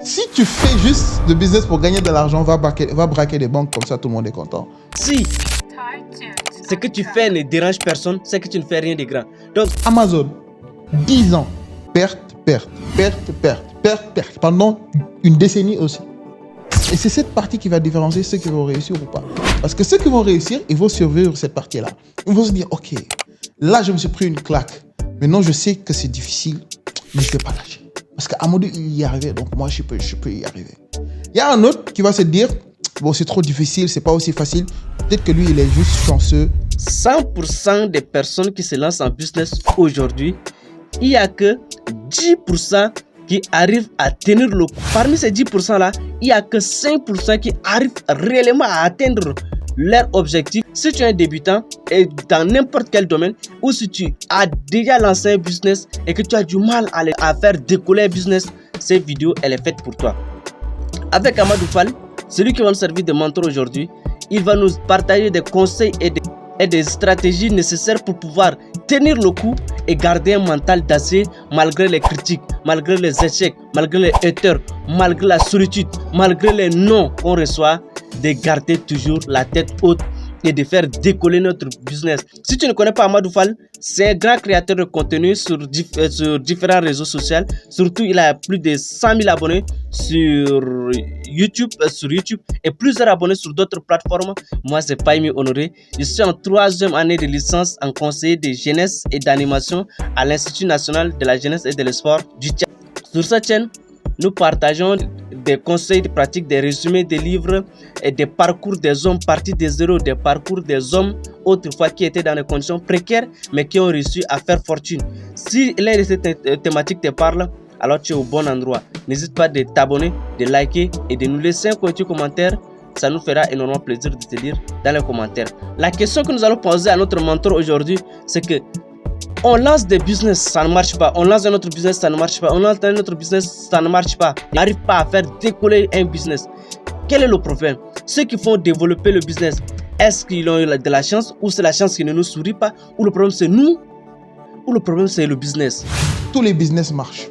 Si tu fais juste le business pour gagner de l'argent, va braquer des banques, comme ça tout le monde est content. Si ce que tu fais ne dérange personne, c'est que tu ne fais rien de grand. Donc, Amazon, 10 ans, perte, pendant une décennie aussi. Et c'est cette partie qui va différencier ceux qui vont réussir ou pas. Parce que ceux qui vont réussir, ils vont survivre cette partie-là. Ils vont se dire, ok, là je me suis pris une claque. Maintenant je sais que c'est difficile, mais je ne vais pas lâcher. Parce qu'Amadou, il y est arrivé, donc moi, je peux y arriver. Il y a un autre qui va se dire, bon, c'est trop difficile, c'est pas aussi facile. Peut-être que lui, il est juste chanceux. 100% des personnes qui se lancent en business aujourd'hui, il n'y a que 10% qui arrivent à tenir le coup. Parmi ces 10%-là, il n'y a que 5% qui arrivent réellement à atteindre leur objectif. Si tu es un débutant et dans n'importe quel domaine, ou si tu as déjà lancé un business et que tu as du mal à faire décoller un business, cette vidéo, elle est faite pour toi. Avec Amadou Fall, celui qui va nous servir de mentor aujourd'hui, il va nous partager des conseils et des stratégies nécessaires pour pouvoir tenir le coup et garder un mental d'acier malgré les critiques, malgré les échecs, malgré les haters, malgré la solitude, malgré les noms qu'on reçoit, de garder toujours la tête haute et de faire décoller notre business. Si tu ne connais pas Amadou Fall, c'est un grand créateur de contenu sur différents réseaux sociaux. Surtout, il a plus de 100 000 abonnés sur YouTube et plusieurs abonnés sur d'autres plateformes. Moi, c'est Paimi Honoré. Je suis en 3e année de licence en conseiller de jeunesse et d'animation à l'Institut national de la jeunesse et de l'espoir du Tchad. Sur cette chaîne, nous partageons des conseils de pratique, des résumés des livres et des parcours des hommes partis de zéro, des parcours des hommes autrefois qui étaient dans des conditions précaires mais qui ont réussi à faire fortune. Si l'un de ces thématiques te parle, alors tu es au bon endroit. N'hésite pas de t'abonner, de liker et de nous laisser un petit commentaire. Ça nous fera énormément plaisir de te lire dans les commentaires. La question que nous allons poser à notre mentor aujourd'hui, c'est que on lance des business, ça ne marche pas. On lance un autre business, ça ne marche pas. On lance un autre business, ça ne marche pas. On n'arrive pas à faire décoller un business. Quel est le problème? Ceux qui font développer le business, est-ce qu'ils ont eu de la chance ou c'est la chance qui ne nous sourit pas? Ou le problème c'est nous? Ou le problème c'est le business? Tous les business marchent.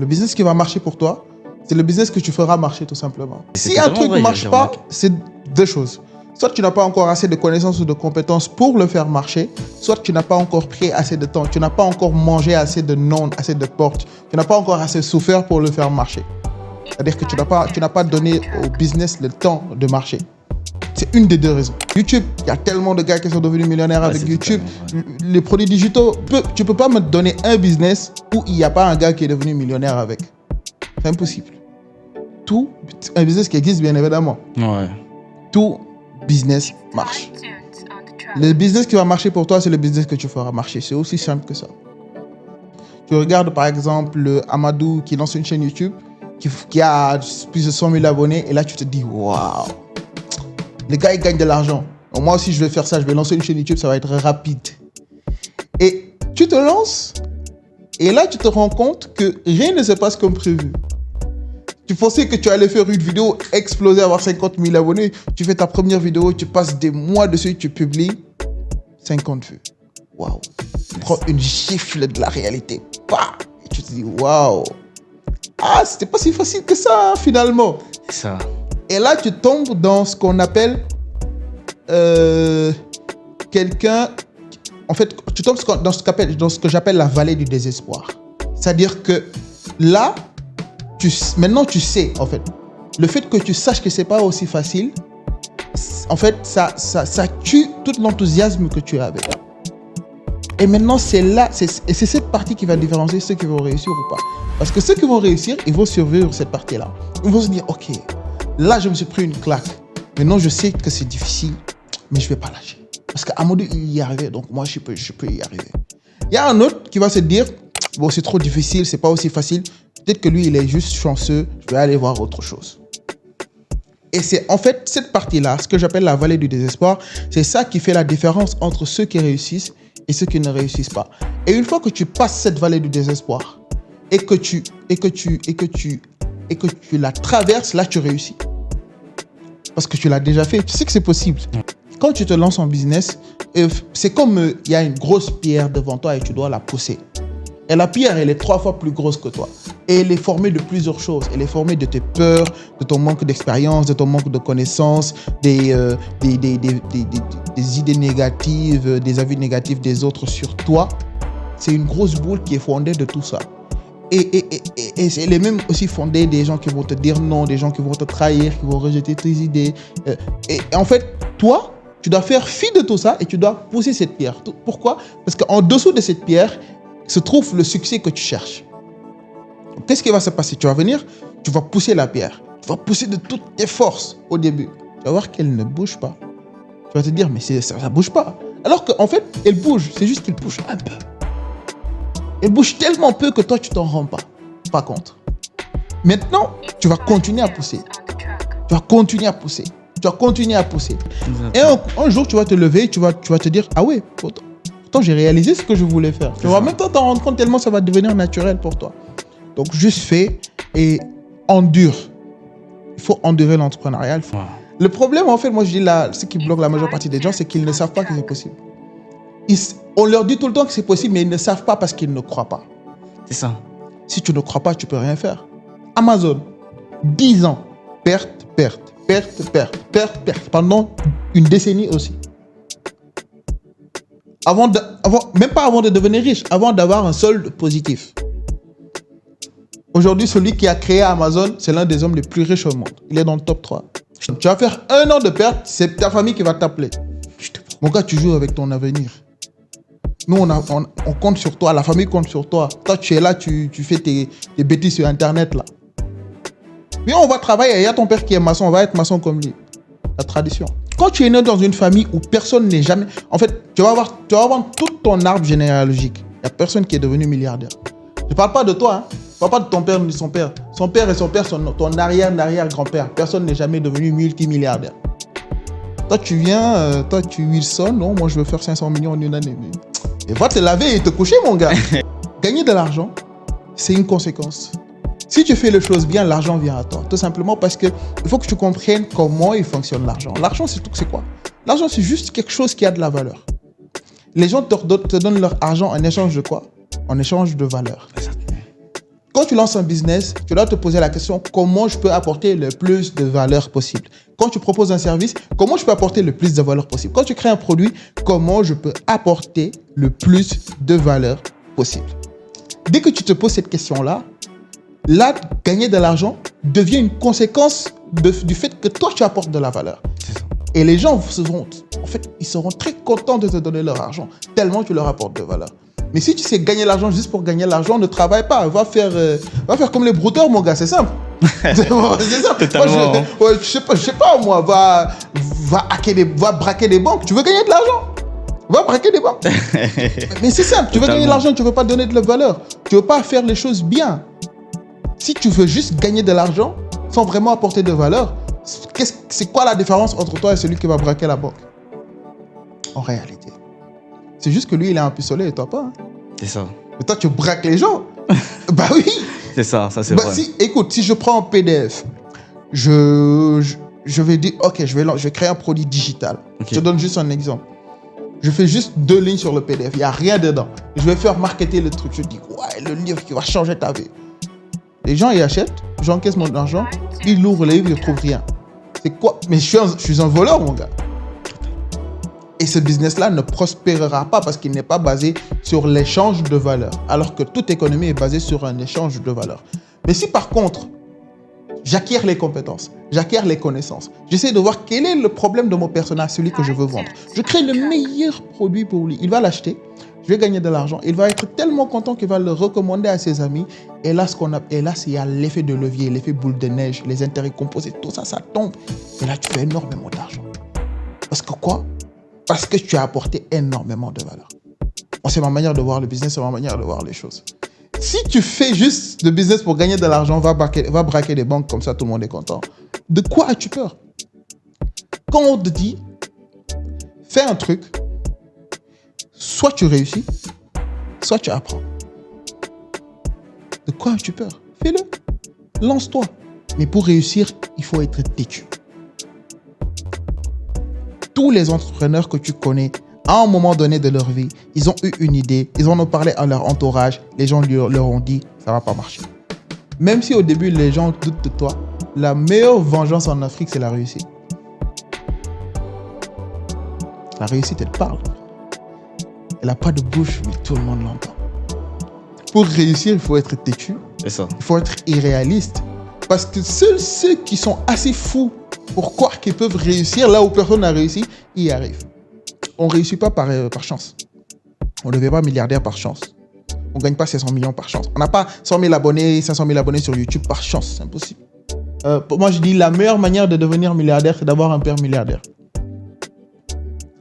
Le business qui va marcher pour toi, c'est le business que tu feras marcher tout simplement. Si un truc ne marche pas, c'est deux choses. Soit tu n'as pas encore assez de connaissances ou de compétences pour le faire marcher, soit tu n'as pas encore pris assez de temps, tu n'as pas encore mangé assez de noms, assez de portes, tu n'as pas encore assez souffert pour le faire marcher. C'est-à-dire que tu n'as pas donné au business le temps de marcher. C'est une des deux raisons. YouTube, il y a tellement de gars qui sont devenus millionnaires avec YouTube. Les produits digitaux, tu ne peux pas me donner un business où il n'y a pas un gars qui est devenu millionnaire avec. C'est impossible. Tout, un business qui existe bien évidemment. Ouais. Tout business marche. Le business qui va marcher pour toi, c'est le business que tu feras marcher. C'est aussi simple que ça. Tu regardes par exemple Amadou qui lance une chaîne YouTube qui a plus de 100 000 abonnés et là tu te dis waouh, le gars il gagne de l'argent. Donc, moi aussi je vais faire ça, je vais lancer une chaîne YouTube, ça va être rapide. Et tu te lances et là tu te rends compte que rien ne se passe comme prévu. Tu pensais que tu allais faire une vidéo, exploser, avoir 50 000 abonnés. Tu fais ta première vidéo, tu passes des mois dessus, tu publies 50 vues. Waouh. Tu prends une gifle de la réalité. Bah, et tu te dis waouh. Ah, c'était pas si facile que ça, finalement. C'est ça. Et là, tu tombes dans ce qu'on appelle quelqu'un. En fait, tu tombes dans ce que j'appelle la vallée du désespoir. C'est-à-dire que là, maintenant tu sais, en fait, le fait que tu saches que c'est pas aussi facile, en fait, ça tue tout l'enthousiasme que tu as avec. Et maintenant, c'est cette partie qui va différencier ceux qui vont réussir ou pas. Parce que ceux qui vont réussir, ils vont survivre cette partie-là. Ils vont se dire, ok, là, je me suis pris une claque. Maintenant, je sais que c'est difficile, mais je vais pas lâcher. Parce qu'Amadou, il y est arrivé, donc moi, je peux y arriver. Il y a un autre qui va se dire, bon, c'est trop difficile, c'est pas aussi facile. Peut-être que lui, il est juste chanceux, je vais aller voir autre chose. Et c'est en fait cette partie-là, ce que j'appelle la vallée du désespoir, c'est ça qui fait la différence entre ceux qui réussissent et ceux qui ne réussissent pas. Et une fois que tu passes cette vallée du désespoir et que tu la traverses, là, tu réussis. Parce que tu l'as déjà fait, tu sais que c'est possible. Quand tu te lances en business, c'est comme il y a une grosse pierre devant toi et tu dois la pousser. Et la pierre, elle est 3 fois plus grosse que toi. Et elle est formée de plusieurs choses. Elle est formée de tes peurs, de ton manque d'expérience, de ton manque de connaissances, des idées négatives, des avis négatifs des autres sur toi. C'est une grosse boule qui est fondée de tout ça. Et elle est même aussi fondée des gens qui vont te dire non, des gens qui vont te trahir, qui vont rejeter tes idées. Et en fait, toi, tu dois faire fi de tout ça et tu dois pousser cette pierre. Pourquoi? Parce qu'en dessous de cette pierre se trouve le succès que tu cherches. Donc, qu'est-ce qui va se passer? Tu vas venir, tu vas pousser la pierre. Tu vas pousser de toutes tes forces au début. Tu vas voir qu'elle ne bouge pas. Tu vas te dire, mais ça ne bouge pas. Alors qu'en fait, elle bouge. C'est juste qu'elle bouge un peu. Elle bouge tellement peu que toi, tu t'en rends pas compte. Maintenant, tu vas continuer à pousser. Tu vas continuer à pousser. Tu vas continuer à pousser. Et un jour, tu vas te lever, tu vas te dire, ah ouais, pourtant, j'ai réalisé ce que je voulais faire. Tu vas même pas t'en rendre compte tellement ça va devenir naturel pour toi. Donc, juste fais et endure. Il faut endurer l'entrepreneuriat. Wow. Le problème, en fait, moi, je dis là, ce qui bloque la majeure partie des gens, c'est qu'ils ne savent pas que c'est possible. On leur dit tout le temps que c'est possible, mais ils ne savent pas parce qu'ils ne croient pas. C'est ça. Si tu ne crois pas, tu peux rien faire. Amazon, 10 ans, perte, pendant une décennie aussi. Même pas avant de devenir riche, avant d'avoir un solde positif. Aujourd'hui, celui qui a créé Amazon, c'est l'un des hommes les plus riches au monde. Il est dans le top 3. Tu vas faire 1 an de perte, c'est ta famille qui va t'appeler. Mon gars, tu joues avec ton avenir. Nous, on compte sur toi, la famille compte sur toi. Toi, tu es là, tu fais tes bêtises sur Internet, là. Puis on va travailler, il y a ton père qui est maçon, on va être maçon comme lui. La tradition. Quand tu es né dans une famille où personne n'est jamais... En fait, tu vas avoir tout ton arbre généalogique. Il n'y a personne qui est devenu milliardaire. Je ne parle pas de toi, hein. Je ne parle pas de ton père ni de son père. Son père et son père sont ton arrière-grand-père. Personne n'est jamais devenu multimilliardaire. Toi, tu viens, tu Wilson, non, moi je veux faire 500 millions en une année. Et va te laver et te coucher, mon gars. Gagner de l'argent, c'est une conséquence. Si tu fais les choses bien, l'argent vient à toi. Tout simplement parce qu'il faut que tu comprennes comment il fonctionne l'argent. L'argent, c'est quoi? L'argent, c'est juste quelque chose qui a de la valeur. Les gens te donnent leur argent en échange de quoi? En échange de valeur. Quand tu lances un business, tu dois te poser la question, comment je peux apporter le plus de valeur possible? Quand tu proposes un service, comment je peux apporter le plus de valeur possible? Quand tu crées un produit, comment je peux apporter le plus de valeur possible? Dès que tu te poses cette question-là, gagner de l'argent devient une conséquence du fait que toi, tu apportes de la valeur. Et les gens ils seront très contents de te donner leur argent, tellement tu leur apportes de valeur. Mais si tu sais gagner l'argent juste pour gagner l'argent, ne travaille pas. Va faire comme les brouteurs, mon gars, c'est simple. C'est simple. Totalement. Moi, je sais pas, moi, va braquer des banques. Tu veux gagner de l'argent? Va braquer des banques. Mais c'est simple, tu veux gagner de l'argent, tu veux pas donner de la valeur. Tu veux pas faire les choses bien. Si tu veux juste gagner de l'argent sans vraiment apporter de valeur, c'est quoi la différence entre toi et celui qui va braquer la banque? En réalité. C'est juste que lui, il est un pistolet et toi pas. Hein. C'est ça. Mais toi, tu braques les gens. Bah oui. C'est ça, c'est vrai. Écoute, si je prends un PDF, je vais dire, ok, je vais créer un produit digital. Okay. Je donne juste un exemple. Je fais juste 2 lignes sur le PDF. Il n'y a rien dedans. Je vais faire marketer le truc. Je dis, ouais, le livre qui va changer ta vie. Les gens, ils achètent. J'encaisse mon argent. Ils ouvrent le livre, ils ne trouvent rien. C'est quoi? Mais je suis un voleur, mon gars. Et ce business-là ne prospérera pas parce qu'il n'est pas basé sur l'échange de valeur. Alors que toute économie est basée sur un échange de valeur. Mais si par contre, j'acquiers les compétences, j'acquiers les connaissances, j'essaie de voir quel est le problème de mon personnage, celui que je veux vendre. Je crée le meilleur produit pour lui. Il va l'acheter, je vais gagner de l'argent. Il va être tellement content qu'il va le recommander à ses amis. Et là, il y a l'effet de levier, l'effet boule de neige, les intérêts composés, tout ça, ça tombe. Et là, tu fais énormément d'argent. Parce que quoi? Parce que tu as apporté énormément de valeur. Bon, c'est ma manière de voir le business, c'est ma manière de voir les choses. Si tu fais juste le business pour gagner de l'argent, va braquer des banques, comme ça tout le monde est content. De quoi as-tu peur? Quand on te dit, fais un truc, soit tu réussis, soit tu apprends. De quoi as-tu peur? Fais-le. Lance-toi. Mais pour réussir, il faut être têtu. Tous les entrepreneurs que tu connais à un moment donné de leur vie, ils ont eu une idée, ils en ont parlé à leur entourage, les gens leur ont dit, ça va pas marcher. Même si au début, les gens doutent de toi, la meilleure vengeance en Afrique, c'est la réussite. La réussite, elle parle. Elle n'a pas de bouche, mais tout le monde l'entend. Pour réussir, il faut être têtu. C'est ça. Il faut être irréaliste. Parce que seuls ceux qui sont assez fous pour croire qu'ils peuvent réussir là où personne n'a réussi, ils y arrivent. On ne réussit pas par chance. On ne devient pas milliardaire par chance. On ne gagne pas 500 millions par chance. On n'a pas 100 000 abonnés, 500 000 abonnés sur YouTube par chance. C'est impossible. Pour moi, je dis la meilleure manière de devenir milliardaire, c'est d'avoir un père milliardaire.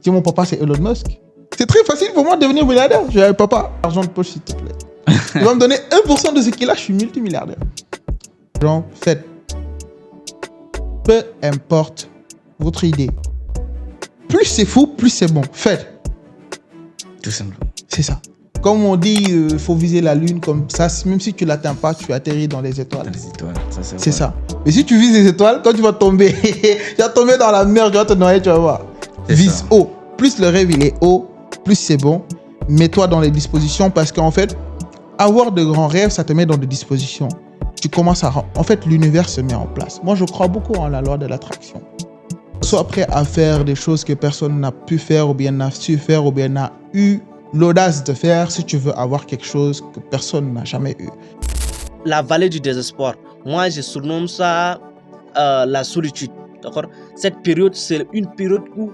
Si mon papa, c'est Elon Musk, c'est très facile pour moi de devenir milliardaire. Je dis, papa, argent de poche, s'il te plaît. Il va me donner 1% de ce qu'il a, je suis multimilliardaire. Genre, faites. Peu importe votre idée. Plus c'est fou, plus c'est bon. Faites. Tout simplement. C'est ça. Comme on dit, il faut viser la lune comme ça. Même si tu ne l'atteins pas, tu atterris dans les étoiles. Dans les étoiles, ça c'est vrai. C'est ça. Mais si tu vises les étoiles, quand tu vas tomber, tu vas tomber dans la mer, tu vas te noyer, tu vas voir. Vise haut. Plus le rêve il est haut, plus c'est bon. Mets-toi dans les dispositions parce qu'en fait, avoir de grands rêves, ça te met dans des dispositions. Tu commences à... En fait, l'univers se met en place. Moi, je crois beaucoup en la loi de l'attraction. Sois prêt à faire des choses que personne n'a pu faire ou bien n'a su faire ou bien n'a eu l'audace de faire si tu veux avoir quelque chose que personne n'a jamais eu. La vallée du désespoir. Moi, je surnomme ça la solitude. D'accord? Cette période, c'est une période où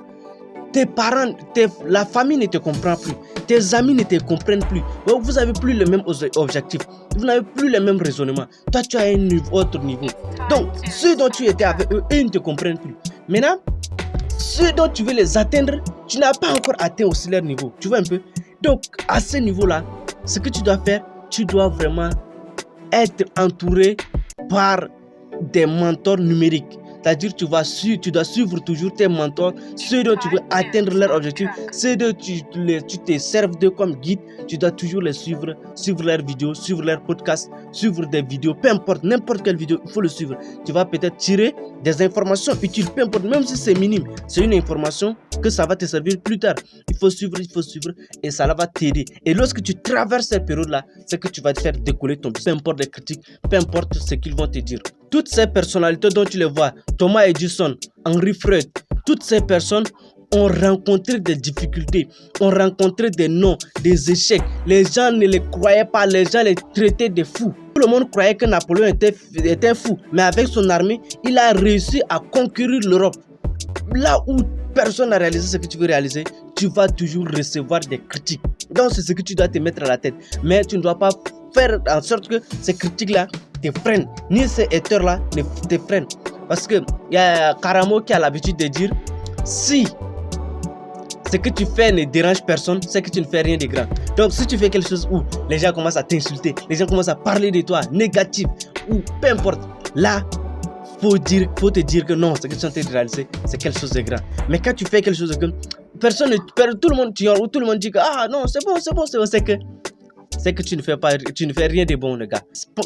tes parents, la famille ne te comprend plus. Tes amis ne te comprennent plus. Vous n'avez plus le même objectif. Vous n'avez plus le même raisonnement. Toi, tu as un autre niveau. Donc, ceux dont tu étais avec eux, ils ne te comprennent plus. Maintenant, ceux dont tu veux les atteindre, tu n'as pas encore atteint aussi leur niveau. Tu vois un peu? Donc, à ce niveau-là, ce que tu dois faire, tu dois vraiment être entouré par des mentors numériques. C'est-à-dire tu dois suivre toujours tes mentors, ceux dont tu veux atteindre leur objectif, ceux dont tu te serves d'eux comme guide, tu dois toujours les suivre leurs vidéos, suivre leurs podcasts, suivre des vidéos, peu importe, n'importe quelle vidéo, il faut le suivre. Tu vas peut-être tirer des informations utiles, peu importe, même si c'est minime, c'est une information que ça va te servir plus tard. Il faut suivre et ça va t'aider. Et lorsque tu traverses cette période-là, c'est que tu vas te faire décoller ton business, peu importe les critiques, peu importe ce qu'ils vont te dire. Toutes ces personnalités dont tu les vois, Thomas Edison, Henry Freud, toutes ces personnes ont rencontré des difficultés, ont rencontré des non, des échecs. Les gens ne les croyaient pas, les gens les traitaient de fous. Tout le monde croyait que Napoléon était fou, mais avec son armée, il a réussi à conquérir l'Europe. Là où personne n'a réalisé ce que tu veux réaliser, tu vas toujours recevoir des critiques. Donc c'est ce que tu dois te mettre à la tête. Mais tu ne dois pas faire en sorte que ces critiques-là te freinent, ni ces haters-là ne te freinent. Parce qu'il y a Karamo qui a l'habitude de dire, si ce que tu fais ne dérange personne, c'est que tu ne fais rien de grand. Donc si tu fais quelque chose où les gens commencent à t'insulter, les gens commencent à parler de toi, négatif, ou peu importe, là, faut te dire que non, ce que tu es en train de réaliser, c'est quelque chose de grand. Mais quand tu fais quelque chose de grand, tout le monde t'ignore, ou tout le monde dit que ah non, c'est bon, c'est que tu ne fais rien de bon, les gars.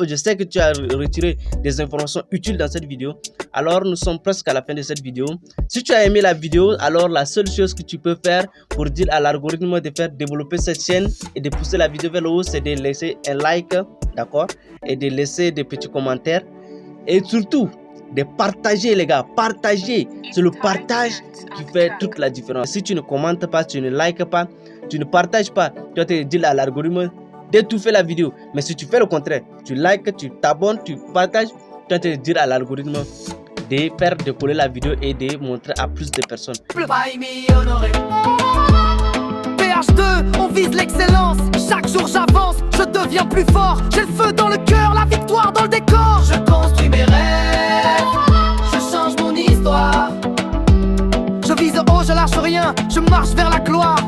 Je sais que tu as retiré des informations utiles dans cette vidéo. Alors, nous sommes presque à la fin de cette vidéo. Si tu as aimé la vidéo, alors la seule chose que tu peux faire pour dire à l'algorithme de faire développer cette chaîne et de pousser la vidéo vers le haut, c'est de laisser un like, d'accord? Et de laisser des petits commentaires. Et surtout, de partager, les gars. Partager. C'est le partage qui fait toute la différence. Si tu ne commentes pas, tu ne likes pas, tu ne partages pas, tu vas te dire à l'algorithme d'étouffer la vidéo. Mais si tu fais le contraire, tu likes, tu t'abonnes, tu partages, tu vas te dire à l'algorithme de faire décoller la vidéo et de montrer à plus de personnes. PH2, on vise l'excellence. Chaque jour j'avance, je deviens plus fort. J'ai le feu dans le cœur, la victoire dans le décor. Je construis mes rêves, je change mon histoire. Je vise haut, je lâche rien, je marche vers la gloire.